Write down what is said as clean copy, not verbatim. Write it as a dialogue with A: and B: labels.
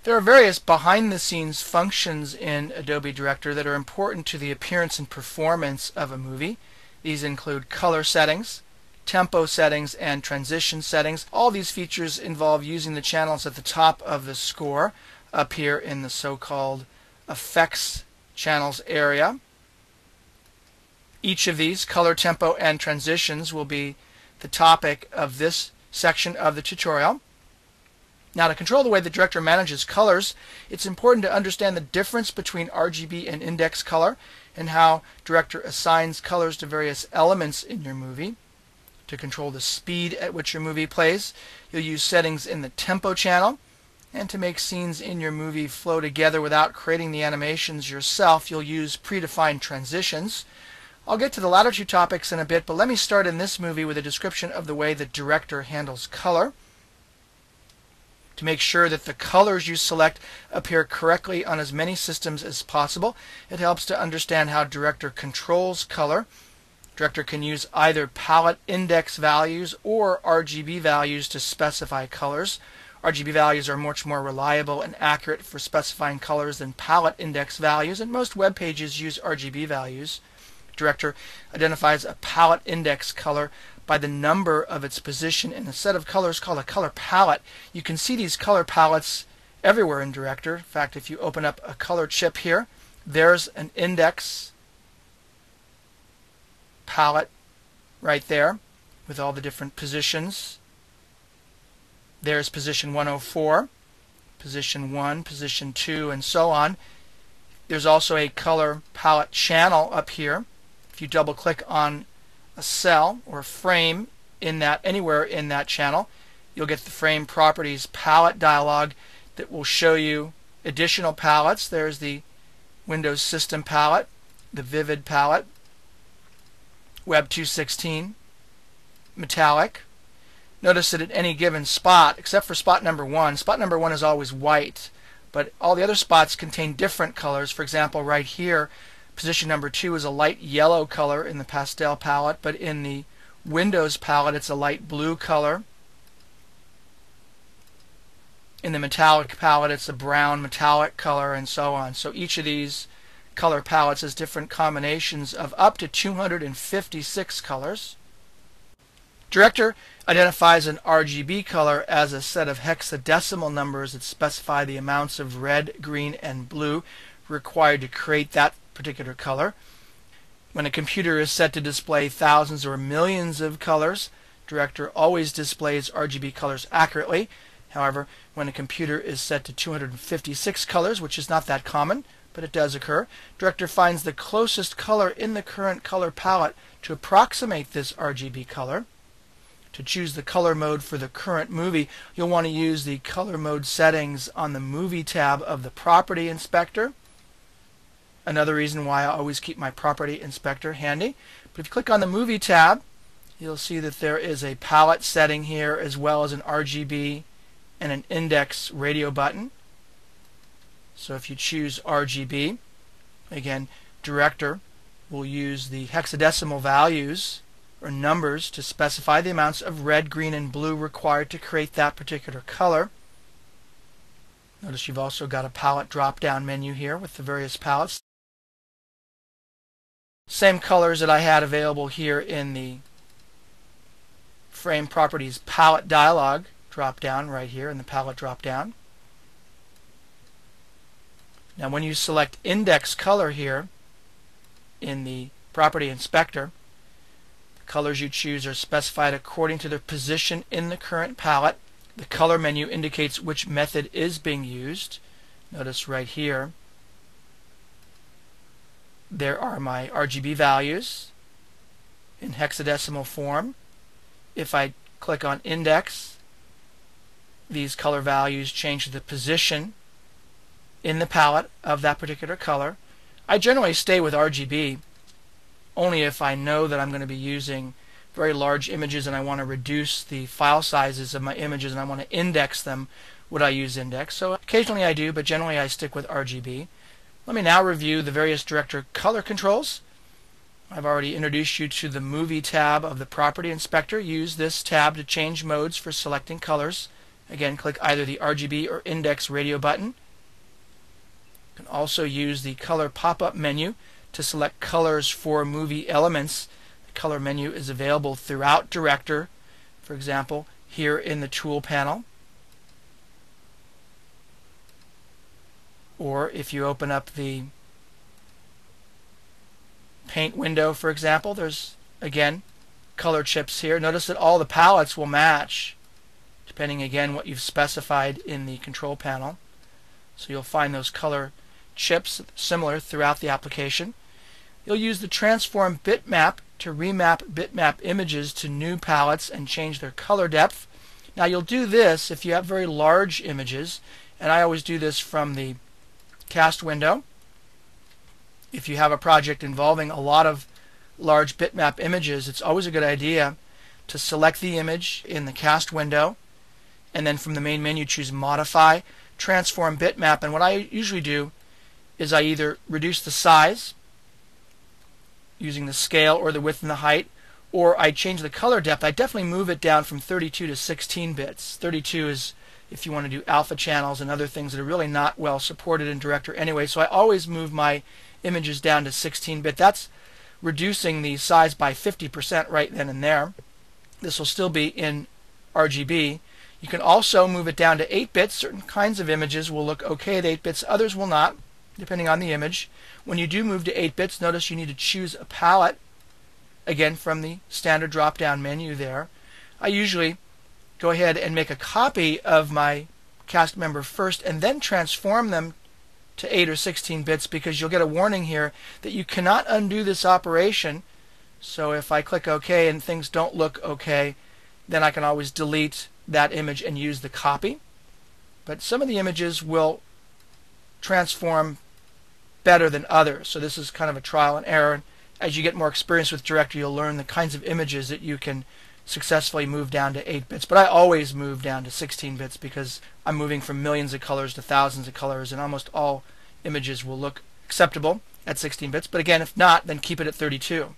A: There are various behind-the-scenes functions in Adobe Director that are important to the appearance and performance of a movie. These include color settings, tempo settings, and transition settings. All these features involve using the channels at the top of the score up here in the so-called Effects Channels area. Each of these, color, tempo, and transitions, will be the topic of this section of the tutorial. Now, to control the way the director manages colors, it's important to understand the difference between RGB and index color and how director assigns colors to various elements in your movie. To control the speed at which your movie plays, you'll use settings in the tempo channel. And to make scenes in your movie flow together without creating the animations yourself, you'll use predefined transitions. I'll get to the latter two topics in a bit, but let me start in this movie with a description of the way the director handles color. To make sure that the colors you select appear correctly on as many systems as possible, it helps to understand how director controls color. Director can use either palette index values or RGB values to specify colors. RGB values are much more reliable and accurate for specifying colors than palette index values, and most web pages use RGB values. Director identifies a palette index color by the number of its position in a set of colors called a color palette. You can see these color palettes everywhere in Director. In fact, if you open up a color chip here, there's an index palette right there with all the different positions. There's position 104, position 1, position 2, and so on. There's also a color palette channel up here. If you double click on a cell or a frame in that, anywhere in that channel, you'll get the Frame Properties palette dialog that will show you additional palettes. There's the Windows System palette, the Vivid palette, Web 216, Metallic. Notice that at any given spot, except for spot number 1 is always white, but all the other spots contain different colors. For example, right here, position number 2 is a light yellow color in the pastel palette, but in the Windows palette it's a light blue color. In the Metallic palette it's a brown metallic color, and so on. So each of these color palettes has different combinations of up to 256 colors. Director identifies an RGB color as a set of hexadecimal numbers that specify the amounts of red, green, and blue required to create that particular color. When a computer is set to display thousands or millions of colors, Director always displays RGB colors accurately. However, when a computer is set to 256 colors, which is not that common, but it does occur, Director finds the closest color in the current color palette to approximate this RGB color. To choose the color mode for the current movie, you'll want to use the color mode settings on the Movie tab of the Property Inspector. Another reason why I always keep my Property Inspector handy. But if you click on the Movie tab, you'll see that there is a palette setting here, as well as an RGB and an index radio button. So if you choose RGB, again, Director will use the hexadecimal values or numbers to specify the amounts of red, green, and blue required to create that particular color. Notice you've also got a palette drop-down menu here with the various palettes. Same colors that I had available here in the Frame Properties palette dialog drop-down right here in the palette drop-down. Now when you select index color here in the Property Inspector, colors you choose are specified according to their position in the current palette. The color menu indicates which method is being used. Notice right here there are my RGB values in hexadecimal form. If I click on index, these color values change to the position in the palette of that particular color. I generally stay with RGB only if I know that I'm going to be using very large images and I want to reduce the file sizes of my images and I want to index them, would I use index. So occasionally I do, but generally I stick with RGB. Let me now review the various Director color controls. I've already introduced you to the Movie tab of the Property Inspector. Use this tab to change modes for selecting colors Again, click either the RGB or index radio button. You can also use the color pop-up menu to select colors for movie elements. The color menu is available throughout Director, for example, here in the tool panel. Or if you open up the paint window, for example, there's, again, color chips here. Notice that all the palettes will match, depending, again, what you've specified in the control panel. So you'll find those color chips similar throughout the application. You'll use the Transform Bitmap to remap bitmap images to new palettes and change their color depth. Now you'll do this if you have very large images, and I always do this from the cast window. If you have a project involving a lot of large bitmap images, it's always a good idea to select the image in the cast window, and then from the main menu choose Modify, Transform Bitmap. And what I usually do is I either reduce the size using the scale or the width and the height, or I change the color depth. I definitely move it down from 32 to 16 bits. 32 is if you want to do alpha channels and other things that are really not well supported in Director anyway. So I always move my images down to 16-bit. That's reducing the size by 50% right then and there. This will still be in RGB. You can also move it down to 8 bits. Certain kinds of images will look okay at 8 bits, others will not, depending on the image. When you do move to 8 bits, notice you need to choose a palette, again from the standard drop-down menu there. I usually go ahead and make a copy of my cast member first and then transform them to 8 or 16 bits, because you'll get a warning here that you cannot undo this operation. So if I click OK and things don't look okay, then I can always delete that image and use the copy. But some of the images will transform better than others, so this is kind of a trial and error. As you get more experience with Director, you'll learn the kinds of images that you can successfully move down to 8 bits. But I always move down to 16 bits because I'm moving from millions of colors to thousands of colors, and almost all images will look acceptable at 16 bits. But again, if not, then keep it at 32.